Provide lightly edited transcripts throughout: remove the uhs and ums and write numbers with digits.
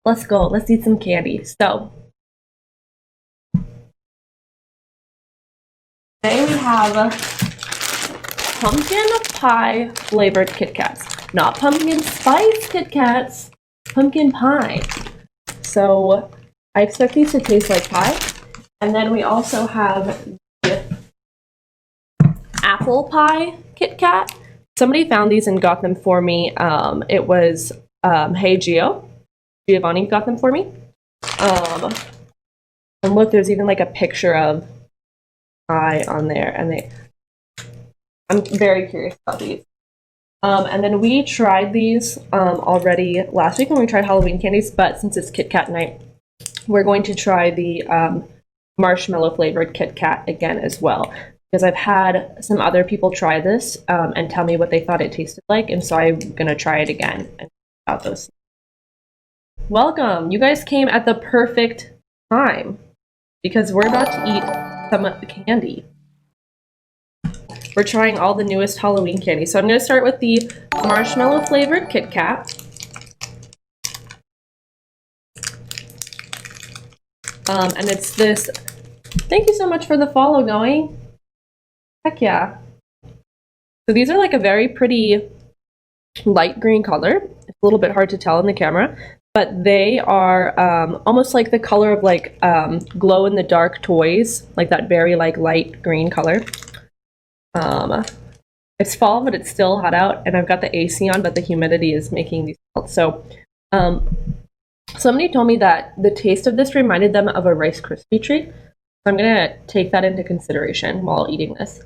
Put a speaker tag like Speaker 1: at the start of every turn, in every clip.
Speaker 1: Let's go. Let's eat some candy. So, today we have pumpkin pie flavored Kit Kats. Not pumpkin spice Kit Kats, pumpkin pie. So, I expect these to taste like pie. And then we also have the apple pie Kit Kat. Somebody found these and got them for me. It was Hey Giovanni got them for me. And look, there's even like a picture of pie on there, and I'm very curious about these. And then we tried these already last week when we tried Halloween candies, but since it's Kit Kat night, we're going to try the marshmallow flavored Kit Kat again as well, because I've had some other people try this and tell me what they thought it tasted like, and so I'm gonna try it again and about those. Welcome! You guys came at the perfect time because we're about to eat some candy. We're trying all the newest Halloween candy. So I'm going to start with the marshmallow flavored Kit Kat. And it's this. Thank you so much for the follow going. Heck yeah. So these are like a very pretty light green color. It's a little bit hard to tell in the camera, but they are almost like the color of like glow in the dark toys, like that very like light green color. It's fall, but it's still hot out, and I've got the AC on, but the humidity is making these melt. So somebody told me that the taste of this reminded them of a Rice Krispie treat. So I'm gonna take that into consideration while eating this.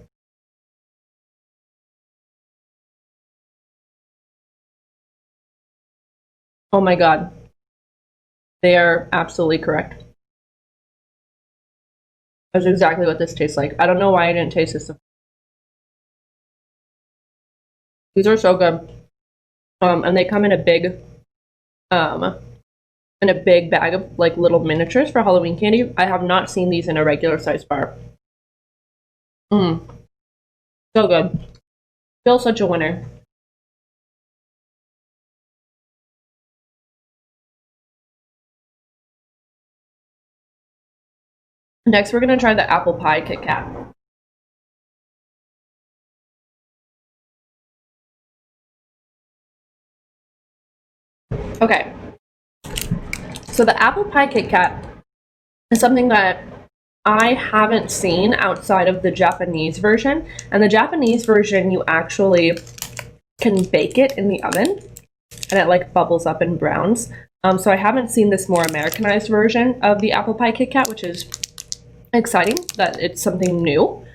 Speaker 1: Oh my god. They are absolutely correct. That's exactly what this tastes like. I don't know why I didn't taste this. These are so good. And they come in a big bag of like little miniatures for Halloween candy. I have not seen these in a regular size bar. So good. Still such a winner. Next, we're gonna try the apple pie Kit Kat. Okay. So the apple pie Kit Kat is something that I haven't seen outside of the Japanese version. And the Japanese version, you actually can bake it in the oven, and it like bubbles up and browns. So I haven't seen this more Americanized version of the apple pie Kit Kat, which is exciting that it's something new.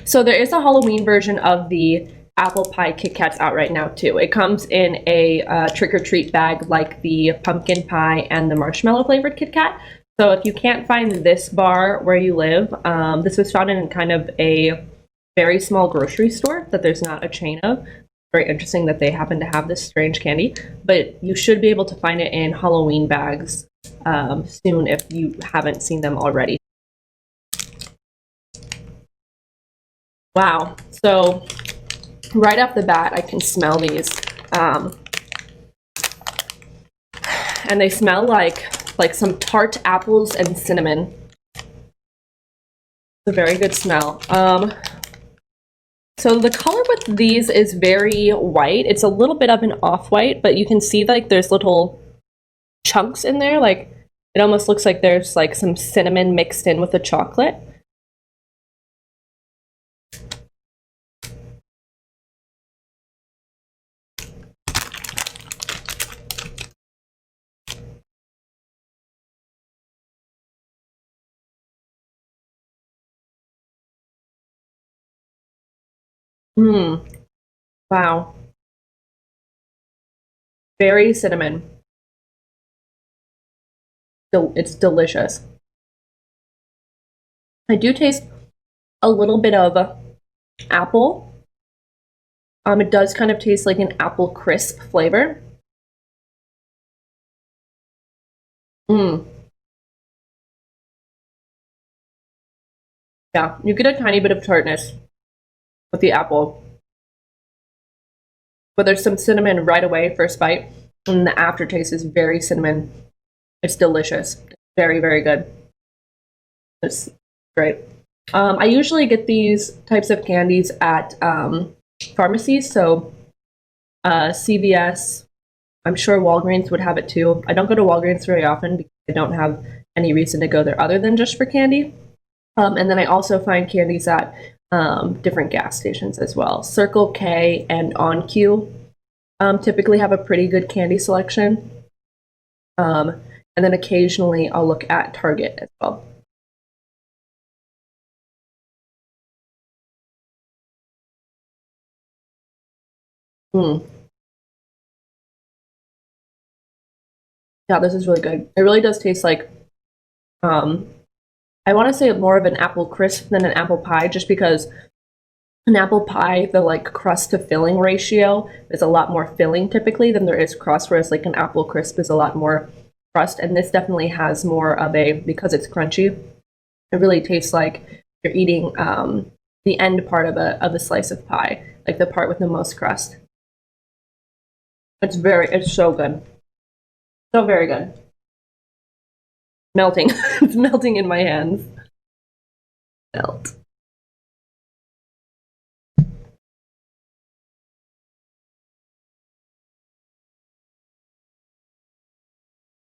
Speaker 1: So there is a Halloween version of the apple pie Kit Kats out right now too. It comes in a trick-or-treat bag like the pumpkin pie and the marshmallow flavored Kit Kat. So if you can't find this bar where you live, this was found in kind of a very small grocery store that there's not a chain of. Very interesting that they happen to have this strange candy, but you should be able to find it in Halloween bags soon if you haven't seen them already. Wow, so right off the bat, I can smell these. And they smell like some tart apples and cinnamon. It's a very good smell. So the color with these is very white. It's a little bit of an off-white, but you can see like there's little chunks in there. Like it almost looks like there's like some cinnamon mixed in with the chocolate. Wow. Very cinnamon. It's delicious. I do taste a little bit of apple. It does kind of taste like an apple crisp flavor. Yeah, you get a tiny bit of tartness with the apple, but there's some cinnamon right away first bite. And the aftertaste is very cinnamon. It's delicious. Very, very good. It's great. I usually get these types of candies at pharmacies, so CVS. I'm sure Walgreens would have it too. I don't go to Walgreens very often because I don't have any reason to go there other than just for candy. And then I also find candies at different gas stations as well. Circle K and On Q typically have a pretty good candy selection. And then occasionally I'll look at Target as well. Yeah, this is really good. It really does taste like, I want to say more of an apple crisp than an apple pie, just because an apple pie, the like crust to filling ratio is a lot more filling typically than there is crust, whereas like an apple crisp is a lot more crust. And this definitely has more of a, because it's crunchy, it really tastes like you're eating the end part of a slice of pie, like the part with the most crust. It's so good. So very good. Melting. It's melting in my hands. Melt.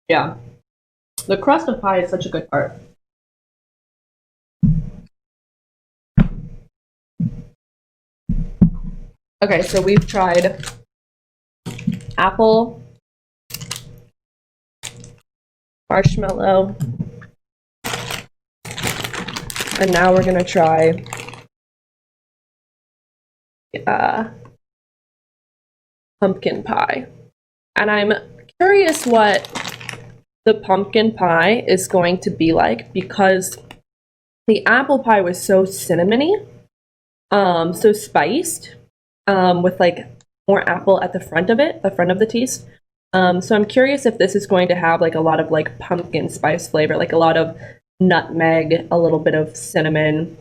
Speaker 1: Yeah. The crust of pie is such a good part. Okay, so we've tried apple, marshmallow, and now we're gonna try pumpkin pie. And I'm curious what the pumpkin pie is going to be like, because the apple pie was so cinnamony, so spiced, with like more apple at the front of it, the front of the taste. So I'm curious if this is going to have like a lot of like pumpkin spice flavor, like a lot of nutmeg, a little bit of cinnamon.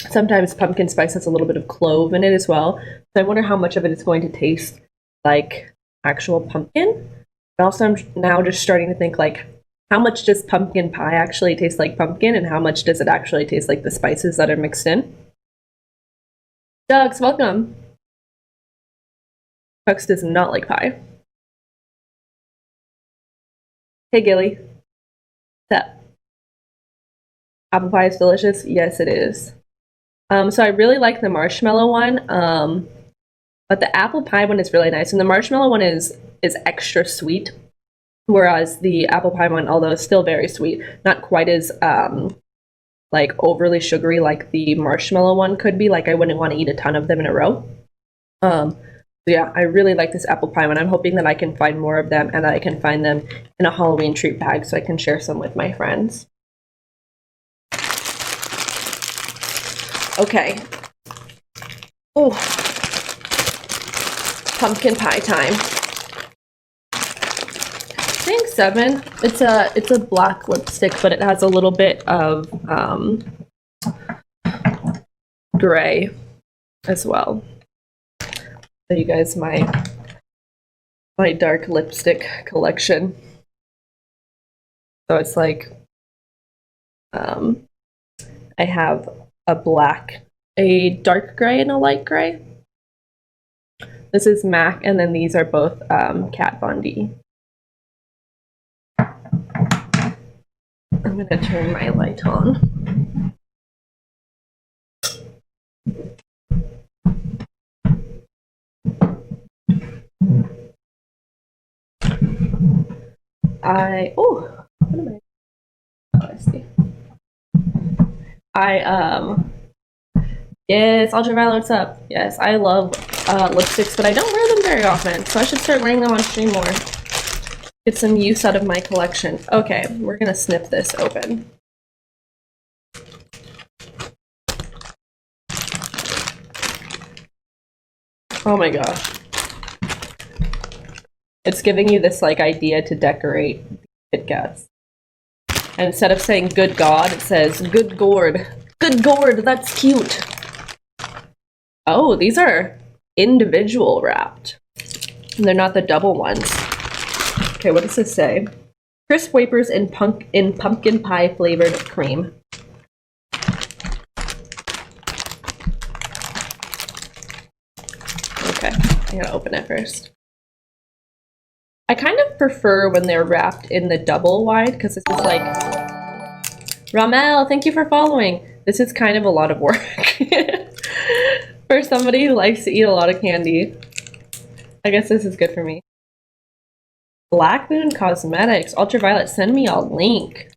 Speaker 1: Sometimes pumpkin spice has a little bit of clove in it as well. So I wonder how much of it is going to taste like actual pumpkin. But also I'm now just starting to think like, how much does pumpkin pie actually taste like pumpkin, and how much does it actually taste like the spices that are mixed in? Doug's, welcome. Hux does not like pie. Hey Gilly. What's up? Apple pie is delicious? Yes, it is. So I really like the marshmallow one, but the apple pie one is really nice, and the marshmallow one is extra sweet, whereas the apple pie one, although still very sweet, not quite as like overly sugary like the marshmallow one could be. Like I wouldn't want to eat a ton of them in a row. So yeah, I really like this apple pie one. I'm hoping that I can find more of them and that I can find them in a Halloween treat bag so I can share some with my friends. Okay. Oh, pumpkin pie time. I think 7. It's a black lipstick, but it has a little bit of gray as well. Show you guys my dark lipstick collection. So it's like I have a black, a dark gray, and a light gray. This is MAC, and then these are both Kat Von D. I'm gonna turn my light on. Yes, Ultraviolet, what's up? Yes, I love lipsticks, but I don't wear them very often, so I should start wearing them on stream more. Get some use out of my collection. Okay, we're gonna snip this open. Oh my gosh. It's giving you this like idea to decorate Kit Kats. And instead of saying good God, it says good gourd. Good gourd, that's cute. Oh, these are individual wrapped. They're not the double ones. Okay, what does this say? Crisp wafers in pumpkin pie flavored cream. Okay, I'm gonna open it first. I kind of prefer when they're wrapped in the double wide because this is like, Ramel, thank you for following. This is kind of a lot of work for somebody who likes to eat a lot of candy. I guess this is good for me. Black Moon Cosmetics, Ultraviolet, send me a link.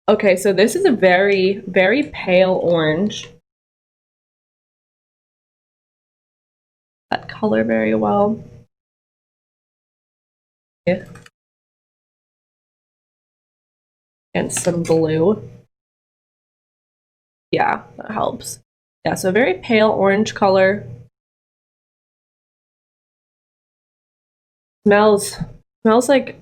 Speaker 1: Okay, so this is a very, very pale orange. That color very well. Yeah. And some blue. Yeah, that helps. Yeah, so very pale orange color. Smells like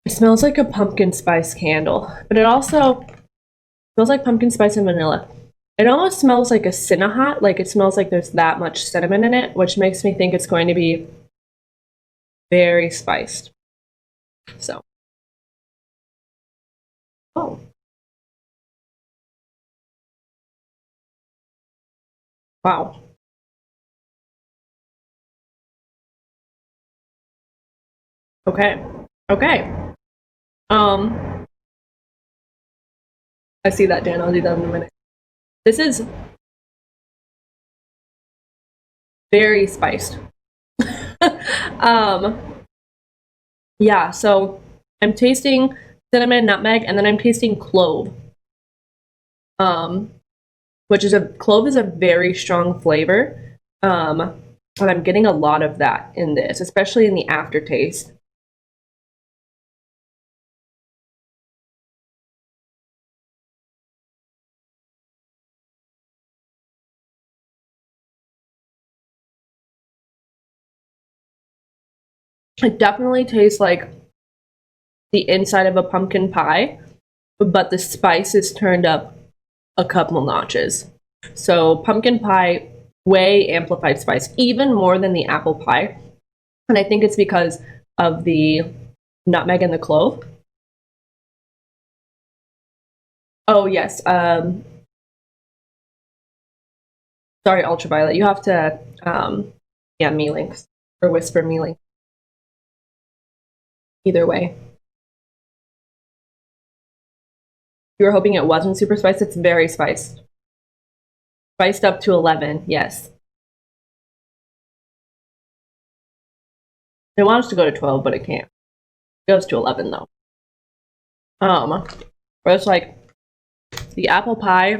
Speaker 1: it smells like a pumpkin spice candle, but it also smells like pumpkin spice and vanilla. It almost smells like a cinnahot, like it smells like there's that much cinnamon in it, which makes me think it's going to be very spiced. So, oh. Wow. Okay. Okay. I see that, Dan. I'll do that in a minute. This is very spiced. Yeah, so I'm tasting cinnamon, nutmeg, and then I'm tasting clove. Which is clove is a very strong flavor. And I'm getting a lot of that in this, especially in the aftertaste. It definitely tastes like the inside of a pumpkin pie, but the spice is turned up a couple notches. So pumpkin pie, way amplified spice, even more than the apple pie. And I think it's because of the nutmeg and the clove. Oh, yes. Sorry, Ultraviolet. You have to, yeah, me links or whisper me links. Either way. You were hoping it wasn't super spiced? It's very spiced. Spiced up to 11, yes. It wants to go to 12, but it can't. It goes to 11, though. Whereas, like, the apple pie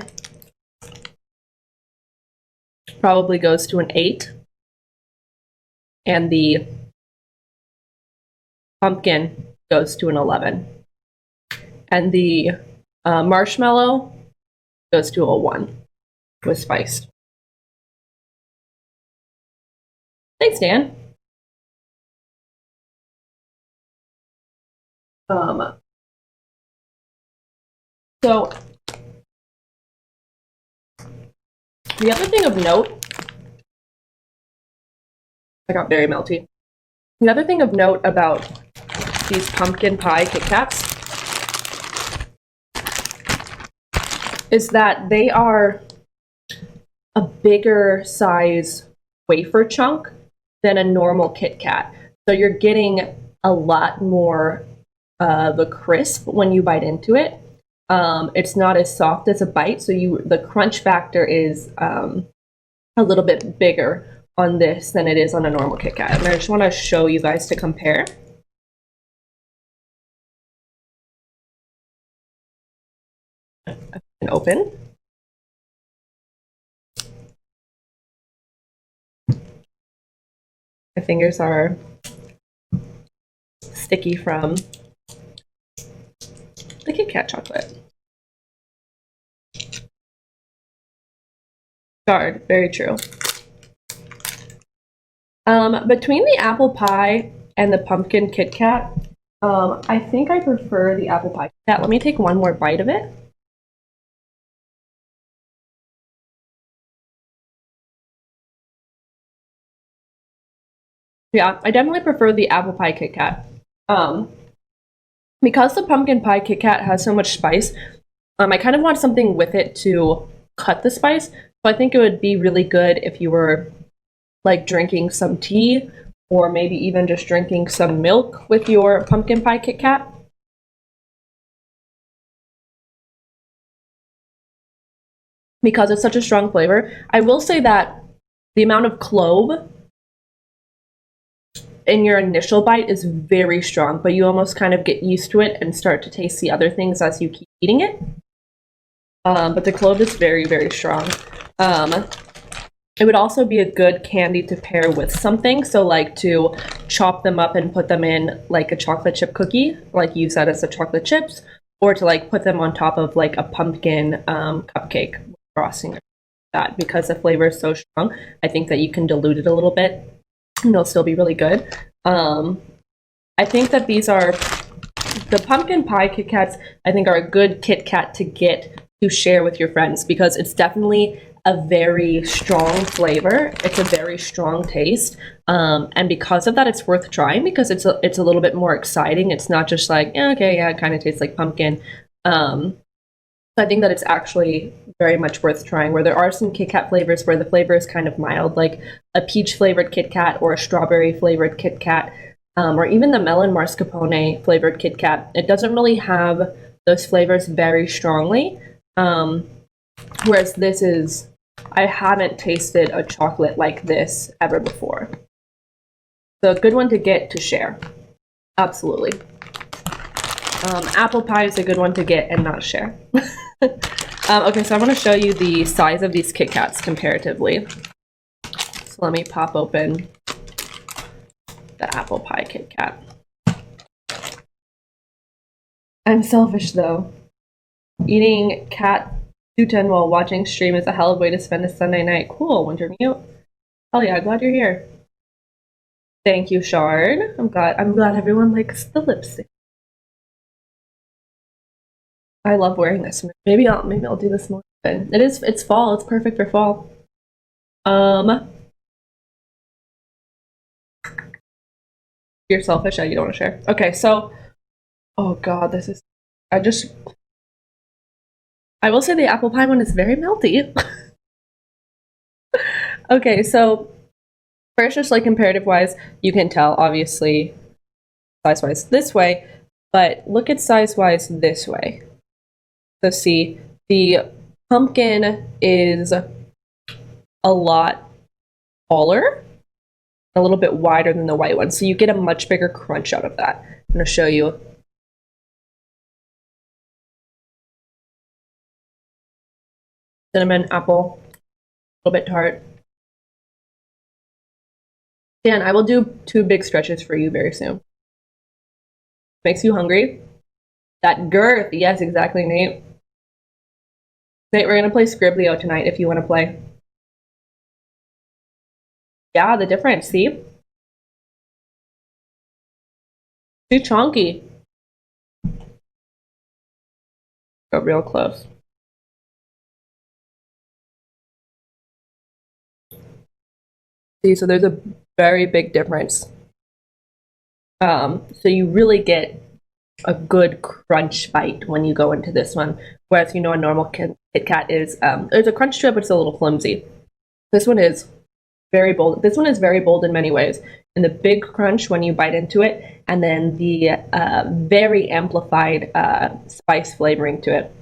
Speaker 1: probably goes to an 8. And the pumpkin goes to an 11. And the marshmallow goes to a 1 with spiced. Thanks, Dan. So the other thing of note, I got very melty. The other thing of note about these pumpkin pie Kit Kats is that they are a bigger size wafer chunk than a normal Kit Kat. So you're getting a lot more of a crisp when you bite into it. It's not as soft as a bite, so the crunch factor is a little bit bigger on this than it is on a normal Kit Kat. And I just want to show you guys to compare. And open. My fingers are sticky from the Kit Kat chocolate. Guard, very true. Between the apple pie and the pumpkin Kit Kat, I think I prefer the apple pie Kit Kat. Let me take one more bite of it. Yeah, I definitely prefer the apple pie Kit Kat. Um, because the pumpkin pie Kit Kat has so much spice, I kind of want something with it to cut the spice. So I think it would be really good if you were like drinking some tea or maybe even just drinking some milk with your pumpkin pie Kit Kat. Because it's such a strong flavor. I will say that the amount of clove in your initial bite is very strong, but you almost kind of get used to it and start to taste the other things as you keep eating it. But the clove is very, very strong. It would also be a good candy to pair with something. So, like to chop them up and put them in like a chocolate chip cookie, like use that as the chocolate chips, or to like put them on top of like a pumpkin cupcake frosting. That because the flavor is so strong, I think that you can dilute it a little bit and it'll still be really good. I think that these are the pumpkin pie Kit Kats. I think are a good Kit Kat to get to share with your friends because it's definitely a very strong flavor. It's a very strong taste, and because of that, it's worth trying because it's a little bit more exciting. It's not just like okay, yeah, it kind of tastes like pumpkin. So I think that it's actually very much worth trying. Where there are some Kit Kat flavors where the flavor is kind of mild, like a peach flavored Kit Kat or a strawberry flavored Kit Kat, or even the melon mascarpone flavored Kit Kat. It doesn't really have those flavors very strongly. Whereas this is, I haven't tasted a chocolate like this ever before. So a good one to get to share. Absolutely. Apple pie is a good one to get and not share. Okay, so I want to show you the size of these Kit Kats comparatively. So let me pop open the apple pie Kit Kat. I'm selfish though. Eating cat 210 while watching stream is a hell of a way to spend a Sunday night. Cool, Winter Mute. Hell yeah, glad you're here. Thank you, Shard. I'm glad everyone likes the lipstick. I love wearing this. Maybe I'll do this more often. It's fall. It's perfect for fall. You're selfish. You don't want to share. Okay, so oh god, this is. I will say the apple pie one is very melty. Okay, so first, just like comparative wise, you can tell obviously size wise this way, but look at size wise this way. So see, the pumpkin is a lot taller, a little bit wider than the white one, so you get a much bigger crunch out of that. I'm going to show you. Cinnamon, apple, a little bit tart. Dan, I will do 2 big stretches for you very soon. Makes you hungry? That girth, yes, exactly, Nate. Nate, we're gonna play Scriblio tonight if you want to play. Yeah, the difference, see? Too chunky. Go real close. See, so there's a very big difference. So you really get a good crunch bite when you go into this one, whereas a normal Kit Kat is there's a crunch to it, but it's a little flimsy. This one is very bold. This one is very bold in many ways. And the big crunch when you bite into it, and then the very amplified spice flavoring to it.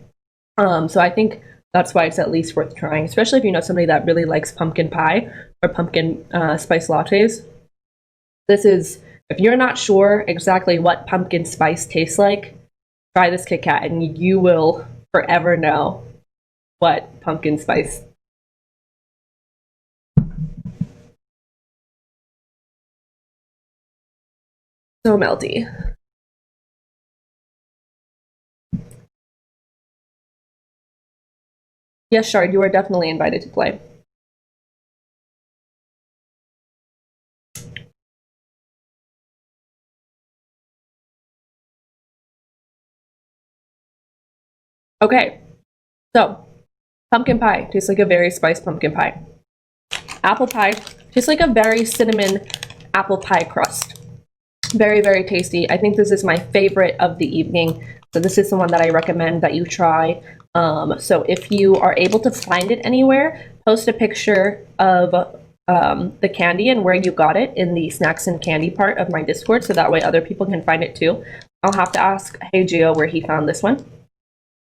Speaker 1: So I think that's why it's at least worth trying, especially if you know somebody that really likes pumpkin pie or pumpkin spice lattes. This is, if you're not sure exactly what pumpkin spice tastes like, try this Kit Kat and you will forever know what pumpkin spice. So melty. Yes, Shard, you are definitely invited to play. Okay, so pumpkin pie tastes like a very spiced pumpkin pie. Apple pie tastes like a very cinnamon apple pie crust. Very, very tasty. I think this is my favorite of the evening. So this is the one that I recommend that you try. So if you are able to find it anywhere, post a picture of the candy and where you got it in the snacks and candy part of my Discord, so that way other people can find it too. I'll have to ask Hey Gio where he found this one.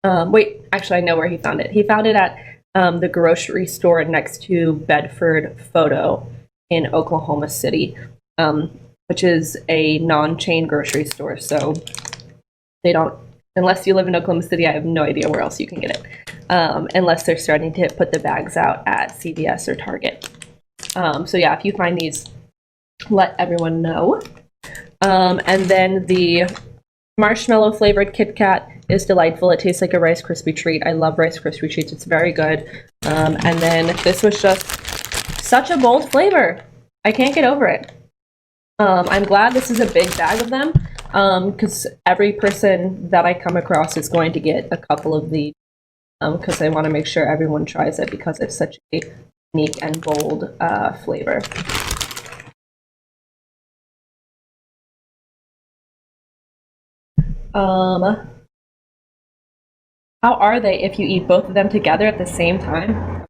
Speaker 1: Wait, actually I know where he found it. He found it at the grocery store next to Bedford Photo in Oklahoma City, which is a non-chain grocery store. So they don't, unless you live in Oklahoma City, I have no idea where else you can get it, unless they're starting to put the bags out at CVS or Target. So yeah, if you find these, let everyone know. And then the marshmallow flavored Kit Kat is delightful. It tastes like a Rice Krispie treat. I love Rice Krispie treats. It's very good. And then this was just such a bold flavor. I can't get over it. I'm glad this is a big bag of them, because every person that I come across is going to get a couple of these, because I want to make sure everyone tries it because it's such a unique and bold flavor. How are they if you eat both of them together at the same time?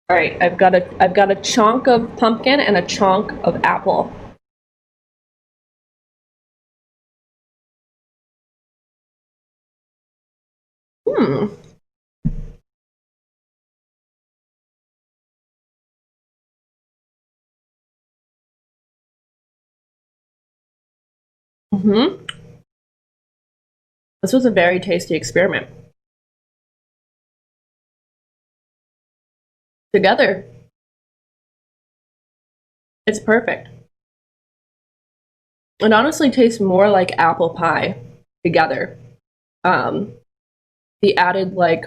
Speaker 1: All right, I've got a chunk of pumpkin and a chunk of apple. Hmm. Mm-hmm. This was a very tasty experiment. Together, it's perfect. It honestly tastes more like apple pie together. The added like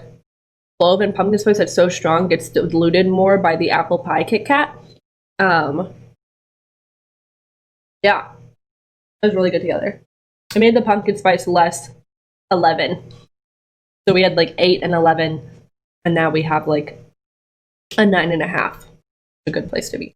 Speaker 1: clove and pumpkin spice that's so strong gets diluted more by the apple pie Kit Kat. Yeah, it was really good together. I made the pumpkin spice less 11. So we had like 8 and 11, and now we have like a 9.5. A good place to be.